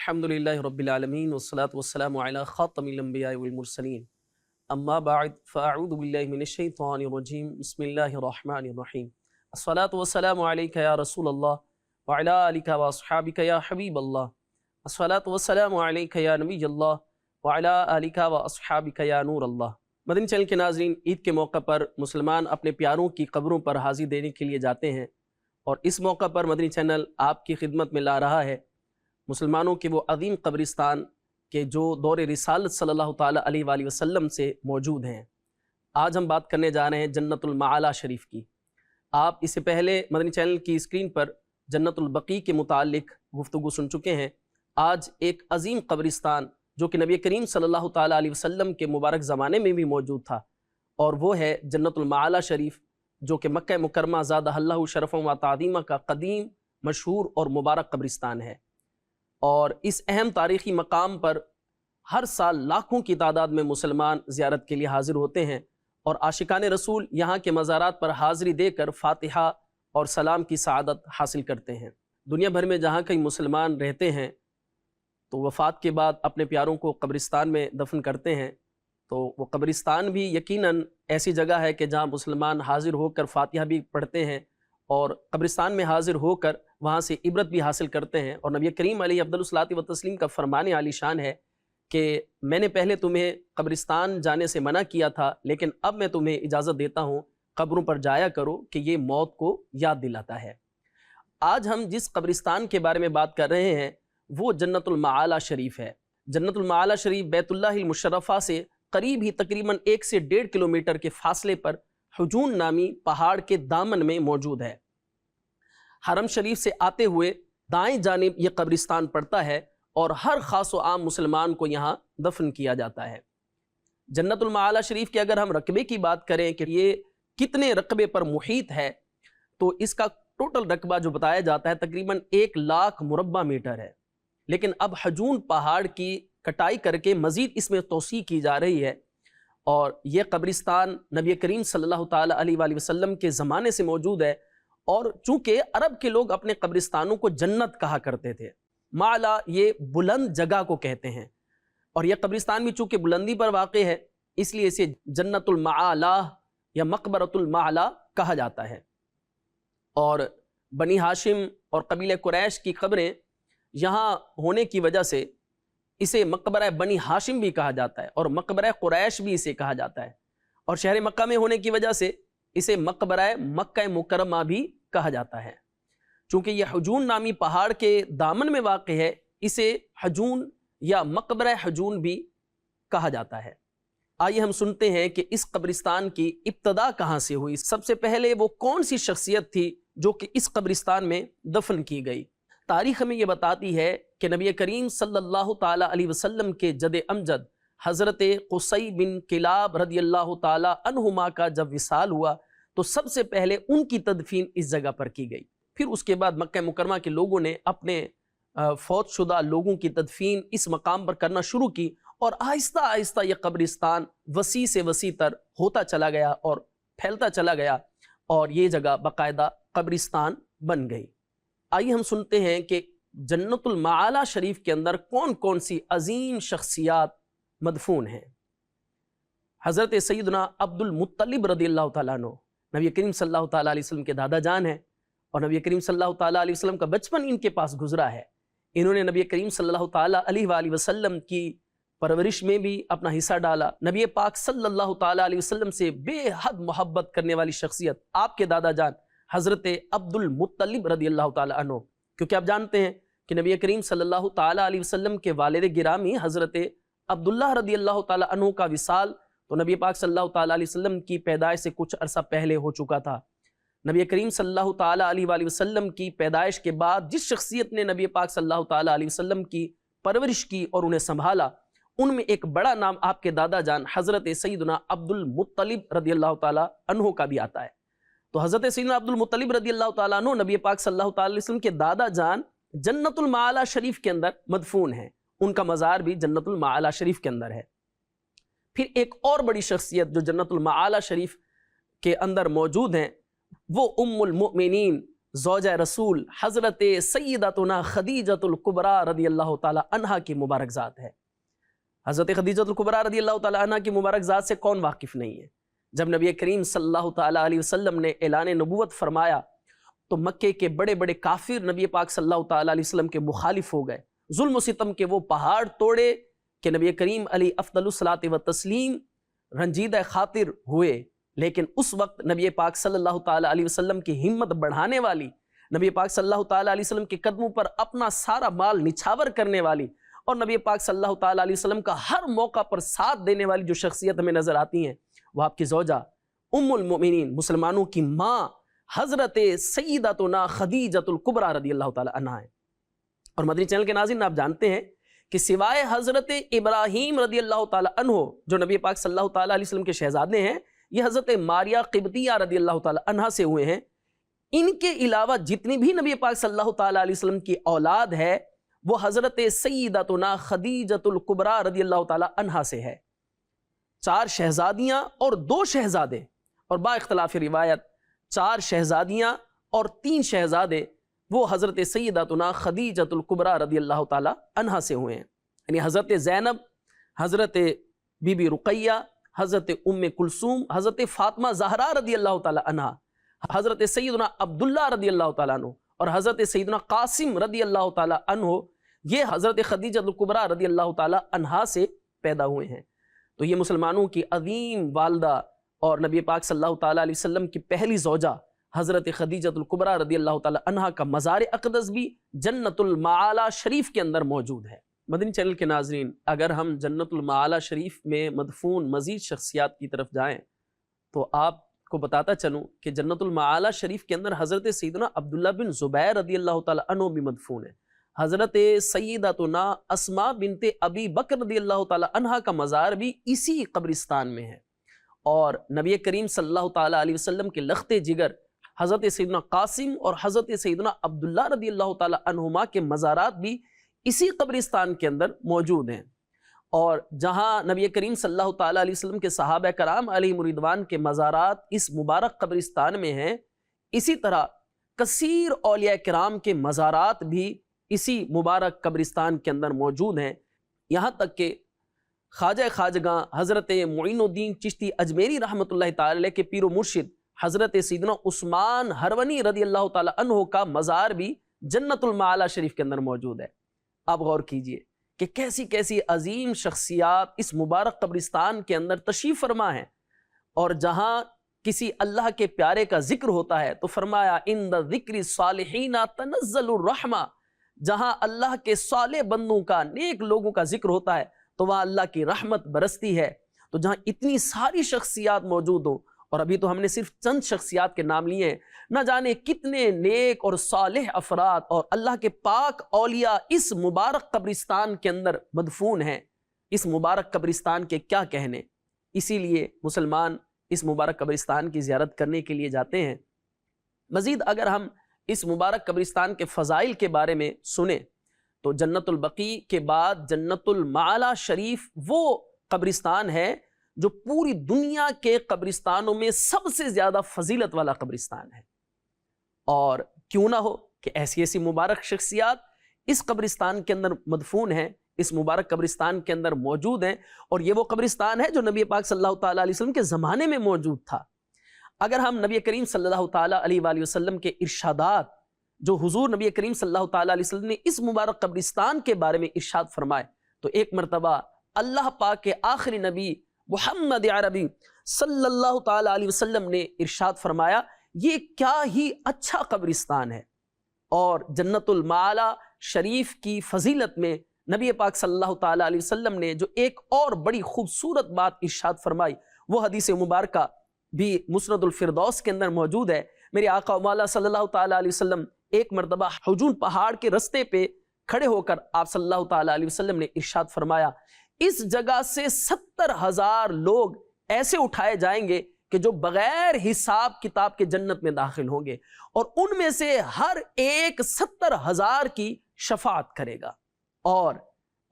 الحمدللہ رب العالمین والصلاة والسلام علی خاتم الانبیاء والمرسلین اما بعد فاعوذ باللہ من الشیطان الرجیم بسم اللہ الرحمن الرحیم الصلاة والسلام علیک یا رسول اللہ وعلی آلک واصحابک یا حبیب اللہ الصلاة والسلام علیک یا نبی اللہ وعلی آلک واصحابک یا نور اللہ۔ مدنی چینل کے ناظرین، عید کے موقع پر مسلمان اپنے پیاروں کی قبروں پر حاضری دینے کے لیے جاتے ہیں، اور اس موقع پر مدنی چینل آپ کی خدمت میں لا رہا ہے مسلمانوں کے وہ عظیم قبرستان کہ جو دور رسالت صلی اللہ تعالیٰ علیہ وآلہ وسلم سے موجود ہیں۔ آج ہم بات کرنے جا رہے ہیں جنت المعالی شریف کی۔ آپ اس سے پہلے مدنی چینل کی اسکرین پر جنت البقیع کے متعلق گفتگو سن چکے ہیں۔ آج ایک عظیم قبرستان جو کہ نبی کریم صلی اللہ تعالیٰ علیہ وسلم کے مبارک زمانے میں بھی موجود تھا، اور وہ ہے جنت المعالی شریف، جو کہ مکہ مکرمہ زادہ اللہ شرفا و تعظیمہ کا قدیم، مشہور اور مبارک قبرستان ہے۔ اور اس اہم تاریخی مقام پر ہر سال لاکھوں کی تعداد میں مسلمان زیارت کے لیے حاضر ہوتے ہیں، اور عاشقان رسول یہاں کے مزارات پر حاضری دے کر فاتحہ اور سلام کی سعادت حاصل کرتے ہیں۔ دنیا بھر میں جہاں کئی مسلمان رہتے ہیں تو وفات کے بعد اپنے پیاروں کو قبرستان میں دفن کرتے ہیں، تو وہ قبرستان بھی یقیناً ایسی جگہ ہے کہ جہاں مسلمان حاضر ہو کر فاتحہ بھی پڑھتے ہیں، اور قبرستان میں حاضر ہو کر وہاں سے عبرت بھی حاصل کرتے ہیں۔ اور نبی کریم علیہ افضل الصلاۃ والتسلیم کا فرمان عالی شان ہے کہ میں نے پہلے تمہیں قبرستان جانے سے منع کیا تھا، لیکن اب میں تمہیں اجازت دیتا ہوں قبروں پر جایا کرو کہ یہ موت کو یاد دلاتا ہے۔ آج ہم جس قبرستان کے بارے میں بات کر رہے ہیں وہ جنت المعالی شریف ہے۔ جنت المعالی شریف بیت اللہ المشرفہ سے قریب ہی تقریباً 1 سے 1.5 کلومیٹر کے فاصلے پر حجون نامی پہاڑ کے دامن میں موجود ہے۔ حرم شریف سے آتے ہوئے دائیں جانب یہ قبرستان پڑتا ہے، اور ہر خاص و عام مسلمان کو یہاں دفن کیا جاتا ہے۔ جنت المعالی شریف کے اگر ہم رقبے کی بات کریں کہ یہ کتنے رقبے پر محیط ہے، تو اس کا ٹوٹل رقبہ جو بتایا جاتا ہے تقریباً 1,00,000 مربع میٹر ہے۔ لیکن اب حجون پہاڑ کی کٹائی کر کے مزید اس میں توسیع کی جا رہی ہے، اور یہ قبرستان نبی کریم صلی اللہ تعالیٰ علیہ وآلہ وسلم کے زمانے سے موجود ہے، اور چونکہ عرب کے لوگ اپنے قبرستانوں کو جنت کہا کرتے تھے، معلا یہ بلند جگہ کو کہتے ہیں، اور یہ قبرستان بھی چونکہ بلندی پر واقع ہے اس لیے اسے جنت المعالی یا مقبرۃ المعلی کہا جاتا ہے۔ اور بنی ہاشم اور قبیلہ قریش کی قبریں یہاں ہونے کی وجہ سے اسے مقبرہ بنی ہاشم بھی کہا جاتا ہے، اور مقبرہ قریش بھی اسے کہا جاتا ہے، اور شہر مکہ میں ہونے کی وجہ سے اسے مقبرہ مکہ مکرمہ بھی کہا جاتا ہے۔ چونکہ یہ حجون نامی پہاڑ کے دامن میں واقع ہے، اسے حجون یا مقبرہ حجون بھی کہا جاتا ہے۔ آئیے ہم سنتے ہیں کہ اس قبرستان کی ابتدا کہاں سے ہوئی، سب سے پہلے وہ کون سی شخصیت تھی جو کہ اس قبرستان میں دفن کی گئی۔ تاریخ میں یہ بتاتی ہے کہ نبی کریم صلی اللہ تعالیٰ علیہ وسلم کے جد امجد حضرت قصی بن کلاب رضی اللہ تعالیٰ عنہما کا جب وصال ہوا تو سب سے پہلے ان کی تدفین اس جگہ پر کی گئی۔ پھر اس کے بعد مکہ مکرمہ کے لوگوں نے اپنے فوت شدہ لوگوں کی تدفین اس مقام پر کرنا شروع کی، اور آہستہ آہستہ یہ قبرستان وسیع سے وسیع تر ہوتا چلا گیا اور پھیلتا چلا گیا، اور یہ جگہ باقاعدہ قبرستان بن گئی۔ آئیے ہم سنتے ہیں کہ جنت المعالی شریف کے اندر کون کون سی عظیم شخصیات مدفون ہیں۔ حضرت سیدنا عبد المطلب رضی اللہ تعالیٰ عنہ نبی کریم صلی اللہ تعالیٰ علیہ وسلم کے دادا جان ہیں، اور نبی کریم صلی اللہ تعالیٰ علیہ وسلم کا بچپن ان کے پاس گزرا ہے۔ انہوں نے نبی کریم صلی اللہ تعالیٰ علیہ وآلہ وسلم کی پرورش میں بھی اپنا حصہ ڈالا۔ نبی پاک صلی اللہ تعالیٰ علیہ وسلم سے بے حد محبت کرنے والی شخصیت آپ کے دادا جان حضرت عبد المطلب رضی اللہ تعالیٰ عنہ، کیونکہ آپ جانتے ہیں کہ نبی کریم صلی اللہ تعالیٰ علیہ وسلم کے والد گرامی حضرت عبداللہ رضی اللہ تعالیٰ عنہ کا وصال تو نبی پاک صلی اللہ تعالیٰ علیہ وسلم کی پیدائش سے کچھ عرصہ پہلے ہو چکا تھا۔ نبی کریم صلی اللہ تعالیٰ علیہ وآلہ وسلم کی پیدائش کے بعد جس شخصیت نے نبی پاک صلی اللہ تعالیٰ علیہ وسلم کی پرورش کی اور انہیں سنبھالا، ان میں ایک بڑا نام آپ کے دادا جان حضرت سیدنا عبد المطلب رضی اللہ تعالیٰ عنہ کا بھی آتا ہے۔ تو حضرت سیدنا عبد المطلب رضی اللہ تعالیٰ عنہ نبی پاک صلی اللہ تعالیٰ علیہ وسلم کے دادا جان جنت المعالی شریف کے اندر مدفون ہیں، ان کا مزار بھی جنت المعالی شریف کے اندر ہے۔ پھر ایک اور بڑی شخصیت جو جنت المعالی شریف کے اندر موجود ہیں وہ ام المؤمنین زوجہ رسول حضرت سیدتنا خدیجۃ الکبریٰ رضی اللہ تعالی عنہا کی مبارک ذات ہے۔ حضرت خدیجۃ الکبریٰ رضی اللہ تعالی عنہا کی مبارک ذات سے کون واقف نہیں ہے؟ جب نبی کریم صلی اللہ تعالی علیہ وسلم نے اعلان نبوت فرمایا تو مکے کے بڑے بڑے کافر نبی پاک صلی اللہ تعالی علیہ وسلم کے مخالف ہو گئے، ظلم و ستم کے وہ پہاڑ توڑے کہ نبی کریم علیہ افضل الصلاۃ و تسلیم رنجیدہ خاطر ہوئے۔ لیکن اس وقت نبی پاک صلی اللہ تعالی علیہ وسلم کی ہمت بڑھانے والی، نبی پاک صلی اللہ تعالی علیہ وسلم کے قدموں پر اپنا سارا مال نچھاور کرنے والی اور نبی پاک صلی اللہ تعالی علیہ وسلم کا ہر موقع پر ساتھ دینے والی جو شخصیت ہمیں نظر آتی ہیں وہ آپ کی زوجہ ام المؤمنین، مسلمانوں کی ماں حضرت سیدتنا خدیجۃ الکبریٰ رضی اللہ تعالی عنہا ہے۔ اور مدنی چینل کے ناظرین، آپ جانتے ہیں کہ سوائے حضرت ابراہیم رضی اللہ تعالی عنہ جو نبی پاک صلی اللہ تعالی علیہ وسلم کے شہزادے ہیں، یہ حضرت ماریہ قبطیہ رضی اللہ تعالی عنہا سے ہوئے ہیں۔ ان کے علاوہ جتنی بھی نبی پاک صلی اللہ تعالی علیہ وسلم کی اولاد ہے وہ حضرت سیدتنا خدیجۃ الکبریٰ رضی اللہ تعالی عنہا سے ہے۔ 4 شہزادیاں اور 2 شہزادے، اور با اختلاف روایت 4 شہزادیاں اور 3 شہزادے وہ حضرت سیدتنا خدیجۃ الکبریٰ رضی اللہ تعالی عنہا سے ہوئے ہیں۔ یعنی حضرت زینب، حضرت بی بی رقیہ، حضرت ام کلثوم، حضرت فاطمہ زہرا رضی اللہ تعالی عنہا، حضرت سیدنا عبداللہ رضی اللہ تعالیٰ عنہ اور حضرت سیدنا قاسم رضی اللہ تعالیٰ عنہ، یہ حضرت خدیجۃ الکبریٰ رضی اللہ تعالیٰ عنہا سے پیدا ہوئے ہیں۔ تو یہ مسلمانوں کی عظیم والدہ اور نبی پاک صلی اللہ تعالیٰ علیہ وسلم کی پہلی زوجہ حضرت خدیجۃ الکبریٰ رضی اللہ تعالیٰ عنہا کا مزار اقدس بھی جنت المعالی شریف کے اندر موجود ہے۔ مدنی چینل کے ناظرین، اگر ہم جنت المعالی شریف میں مدفون مزید شخصیات کی طرف جائیں تو آپ کو بتاتا چلوں کہ جنت المعالی شریف کے اندر حضرت سیدنا عبداللہ بن زبیر رضی اللہ تعالیٰ عنہ بھی مدفون ہے۔ حضرت سیدتنا اسماء بنت ابی بکر رضی اللہ تعالیٰ عنہا کا مزار بھی اسی قبرستان میں ہے، اور نبی کریم صلی اللہ تعالیٰ علیہ وسلم کے لخت جگر حضرت سیدنا قاسم اور حضرت سیدنا عبداللہ رضی اللہ تعالیٰ عنہما کے مزارات بھی اسی قبرستان کے اندر موجود ہیں۔ اور جہاں نبی کریم صلی اللہ تعالیٰ علیہ وسلم کے صحابہ کرام علیہم رضوان کے مزارات اس مبارک قبرستان میں ہیں، اسی طرح کثیر اولیاء کرام کے مزارات بھی اسی مبارک قبرستان کے اندر موجود ہیں۔ یہاں تک کہ خواجہ خواجگاں حضرت معین الدین چشتی اجمیری رحمۃ اللہ تعالی علیہ کے پیر و مرشد حضرت سیدنا عثمان ہرونی رضی اللہ تعالی عنہ کا مزار بھی جنت المعالی شریف کے اندر موجود ہے۔ آپ غور کیجئے کہ کیسی کیسی عظیم شخصیات اس مبارک قبرستان کے اندر تشریف فرما ہیں، اور جہاں کسی اللہ کے پیارے کا ذکر ہوتا ہے تو فرمایا عند ذکر الصالحین تنزل الرحمہ، جہاں اللہ کے صالح بندوں کا، نیک لوگوں کا ذکر ہوتا ہے تو وہاں اللہ کی رحمت برستی ہے۔ تو جہاں اتنی ساری شخصیات موجود ہوں، اور ابھی تو ہم نے صرف چند شخصیات کے نام لیے ہیں، نہ جانے کتنے نیک اور صالح افراد اور اللہ کے پاک اولیاء اس مبارک قبرستان کے اندر مدفون ہیں۔ اس مبارک قبرستان کے کیا کہنے، اسی لیے مسلمان اس مبارک قبرستان کی زیارت کرنے کے لیے جاتے ہیں۔ مزید اگر ہم اس مبارک قبرستان کے فضائل کے بارے میں سنیں تو جنت البقیع کے بعد جنت المعالی شریف وہ قبرستان ہے جو پوری دنیا کے قبرستانوں میں سب سے زیادہ فضیلت والا قبرستان ہے، اور کیوں نہ ہو کہ ایسی ایسی مبارک شخصیات اس قبرستان کے اندر مدفون ہیں، اس مبارک قبرستان کے اندر موجود ہیں، اور یہ وہ قبرستان ہے جو نبی پاک صلی اللہ تعالیٰ علیہ وسلم کے زمانے میں موجود تھا۔ اگر ہم نبی کریم صلی اللہ تعالیٰ علیہ وآلہ وسلم کے ارشادات جو حضور نبی کریم صلی اللہ تعالیٰ علیہ وسلم نے اس مبارک قبرستان کے بارے میں ارشاد فرمائے تو ایک مرتبہ اللہ پاک کے آخری نبی محمد عربی صلی اللہ تعالیٰ علیہ وسلم نے ارشاد فرمایا، یہ کیا ہی اچھا قبرستان ہے۔ اور جنت المعالی شریف کی فضیلت میں نبی پاک صلی اللہ تعالیٰ علیہ وسلم نے جو ایک اور بڑی خوبصورت بات ارشاد فرمائی، وہ حدیث مبارکہ بھی مسند الفردوس کے اندر موجود ہے۔ میرے آقا و مولا صلی اللہ تعالیٰ علیہ وسلم ایک مرتبہ حجون پہاڑ کے رستے پہ کھڑے ہو کر آپ صلی اللہ تعالیٰ علیہ وسلم نے ارشاد فرمایا، اس جگہ سے 70,000 لوگ ایسے اٹھائے جائیں گے کہ جو بغیر حساب کتاب کے جنت میں داخل ہوں گے، اور ان میں سے ہر ایک 70,000 کی شفاعت کرے گا، اور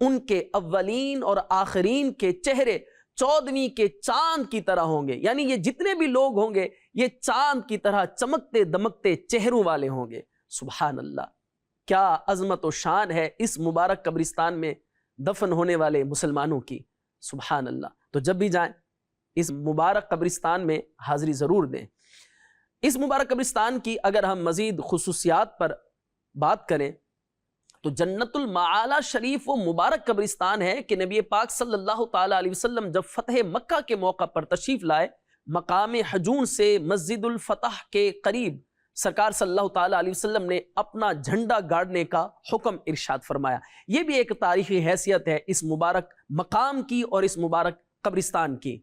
ان کے اولین اور آخرین کے چہرے 14ویں کے چاند کی طرح ہوں گے، یعنی یہ جتنے بھی لوگ ہوں گے یہ چاند کی طرح چمکتے دمکتے چہروں والے ہوں گے۔ سبحان اللہ، کیا عظمت و شان ہے اس مبارک قبرستان میں دفن ہونے والے مسلمانوں کی۔ سبحان اللہ، تو جب بھی جائیں اس مبارک قبرستان میں حاضری ضرور دیں۔ اس مبارک قبرستان کی اگر ہم مزید خصوصیات پر بات کریں تو جنت المعالی شریف وہ مبارک قبرستان ہے کہ نبی پاک صلی اللہ تعالیٰ علیہ وسلم جب فتح مکہ کے موقع پر تشریف لائے، مقام حجون سے مسجد الفتح کے قریب سرکار صلی اللہ تعالیٰ علیہ وسلم نے اپنا جھنڈا گاڑنے کا حکم ارشاد فرمایا۔ یہ بھی ایک تاریخی حیثیت ہے اس مبارک مقام کی اور اس مبارک قبرستان کی۔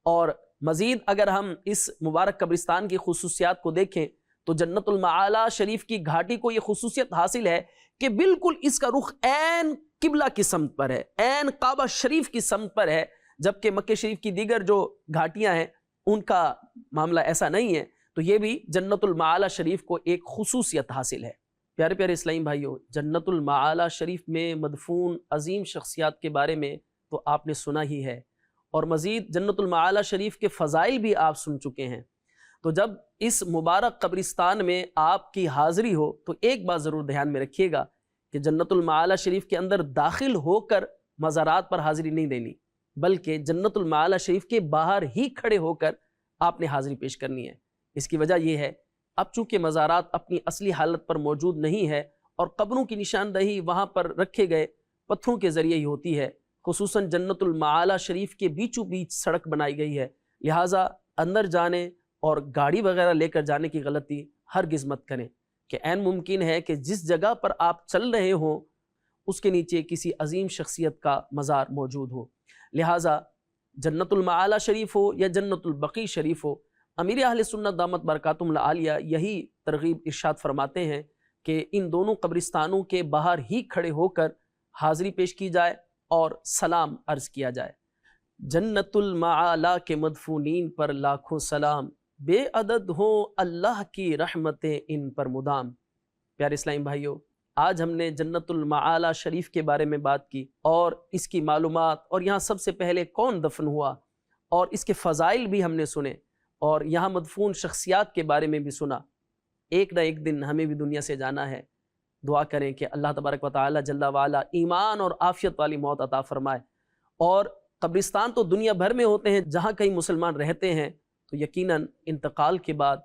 اور مزید اگر ہم اس مبارک قبرستان کی خصوصیات کو دیکھیں تو جنت المعالی شریف کی گھاٹی کو یہ خصوصیت حاصل ہے کہ بالکل اس کا رخ عین قبلہ کی سمت پر ہے، عین کعبہ شریف کی سمت پر ہے، جبکہ مکہ شریف کی دیگر جو گھاٹیاں ہیں ان کا معاملہ ایسا نہیں ہے۔ تو یہ بھی جنت المعالی شریف کو ایک خصوصیت حاصل ہے۔ پیارے پیارے اسلامی بھائیوں، جنت المعالی شریف میں مدفون عظیم شخصیات کے بارے میں تو آپ نے سنا ہی ہے، اور مزید جنت المعالی شریف کے فضائل بھی آپ سن چکے ہیں۔ تو جب اس مبارک قبرستان میں آپ کی حاضری ہو تو ایک بات ضرور دھیان میں رکھیے گا کہ جنت المعالی شریف کے اندر داخل ہو کر مزارات پر حاضری نہیں دینی، بلکہ جنت المعالی شریف کے باہر ہی کھڑے ہو کر آپ نے حاضری پیش کرنی ہے۔ اس کی وجہ یہ ہے اب چونکہ مزارات اپنی اصلی حالت پر موجود نہیں ہے اور قبروں کی نشاندہی وہاں پر رکھے گئے پتھروں کے ذریعے ہی ہوتی ہے، خصوصاً جنت المعالی شریف کے بیچوں بیچ سڑک بنائی گئی ہے، لہٰذا اندر جانے اور گاڑی وغیرہ لے کر جانے کی غلطی ہرگز مت کریں کہ عین ممکن ہے کہ جس جگہ پر آپ چل رہے ہوں اس کے نیچے کسی عظیم شخصیت کا مزار موجود ہو۔ لہٰذا جنت المعالی شریف ہو یا جنت البقیع شریف ہو، امیر اہل سنت دامت برکاتہم العالیہ یہی ترغیب ارشاد فرماتے ہیں کہ ان دونوں قبرستانوں کے باہر ہی کھڑے ہو کر حاضری پیش کی جائے اور سلام عرض کیا جائے۔ جنت المعالی کے مدفونین پر لاکھوں سلام، بے عدد ہوں اللہ کی رحمتیں ان پر مدام۔ پیارے اسلامی بھائیوں، آج ہم نے جنت المعالی شریف کے بارے میں بات کی اور اس کی معلومات، اور یہاں سب سے پہلے کون دفن ہوا اور اس کے فضائل بھی ہم نے سنے، اور یہاں مدفون شخصیات کے بارے میں بھی سنا۔ ایک نہ ایک دن ہمیں بھی دنیا سے جانا ہے، دعا کریں کہ اللہ تبارک و تعالی جل وعلا ایمان اور عافیت والی موت عطا فرمائے۔ اور قبرستان تو دنیا بھر میں ہوتے ہیں جہاں کہیں مسلمان رہتے ہیں، تو یقیناً انتقال کے بعد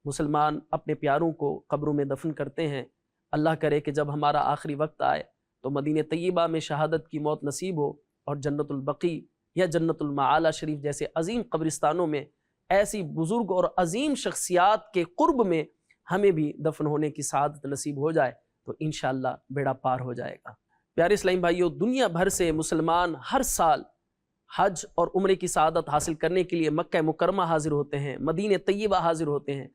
مسلمان اپنے پیاروں کو قبروں میں دفن کرتے ہیں۔ اللہ کرے کہ جب ہمارا آخری وقت آئے تو مدینہ طیبہ میں شہادت کی موت نصیب ہو، اور جنت البقیع یا جنت المعالی شریف جیسے عظیم قبرستانوں میں ایسی بزرگ اور عظیم شخصیات کے قرب میں ہمیں بھی دفن ہونے کی سعادت نصیب ہو جائے تو انشاءاللہ بیڑا پار ہو جائے گا۔ پیارے اسلامی بھائیوں، دنیا بھر سے مسلمان ہر سال حج اور عمرے کی سعادت حاصل کرنے کے لیے مکہ مکرمہ حاضر ہوتے ہیں، مدینہ طیبہ حاضر ہوتے ہیں،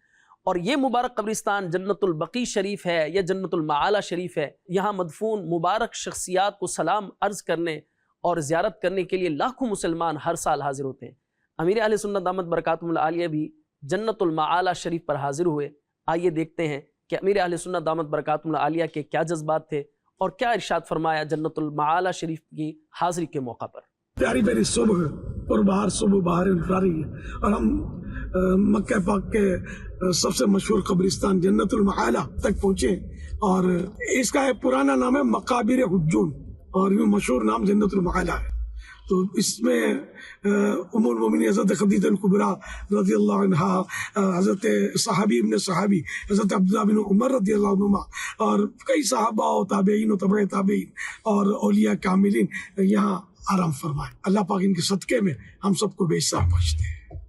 اور یہ مبارک قبرستان جنت البقیع شریف ہے یا جنت المعالی شریف ہے، یہاں مدفون مبارک شخصیات کو سلام عرض کرنے اور زیارت کرنے کے لیے لاکھوں مسلمان ہر سال حاضر ہوتے ہیں۔ امیر اہل سنت دامت برکاتہم العالیہ بھی جنت المعالی شریف پر حاضر ہوئے۔ آئیے دیکھتے ہیں کہ امیر اہل سنت دامت برکاتہم العالیہ کے کیا جذبات تھے اور کیا ارشاد فرمایا جنت المعالی شریف کی حاضری کے موقع پر۔ پیاری پیاری صبح اور باہر اٹھا رہی ہے، اور ہم مکہ پاک کے سب سے مشہور قبرستان جنت المعالی تک پہنچے، اور اس کا ایک پرانا نام ہے مقابر حجون، اور یہ مشہور نام جنت المعالی ہے۔ تو اس میں ام المومنین حضرت خدیجہ الکبریٰ رضی اللہ عنہا، حضرت صحابی ابن صحابی حضرت عبداللہ بن عمر رضی اللہ عنہما، اور کئی صحابہ و تابعین و تبع تابعین اور اولیاء کاملین یہاں آرام فرمائے۔ اللہ پاک ان کے صدقے میں ہم سب کو بے حساب بخشتے ہیں،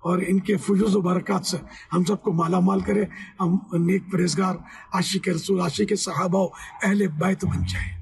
اور ان کے فیوز و برکات سے ہم سب کو مالا مال کرے، ہم نیک پرہیزگار عاشق رسول، عاشق صحابہ و اہل بیت بن جائیں۔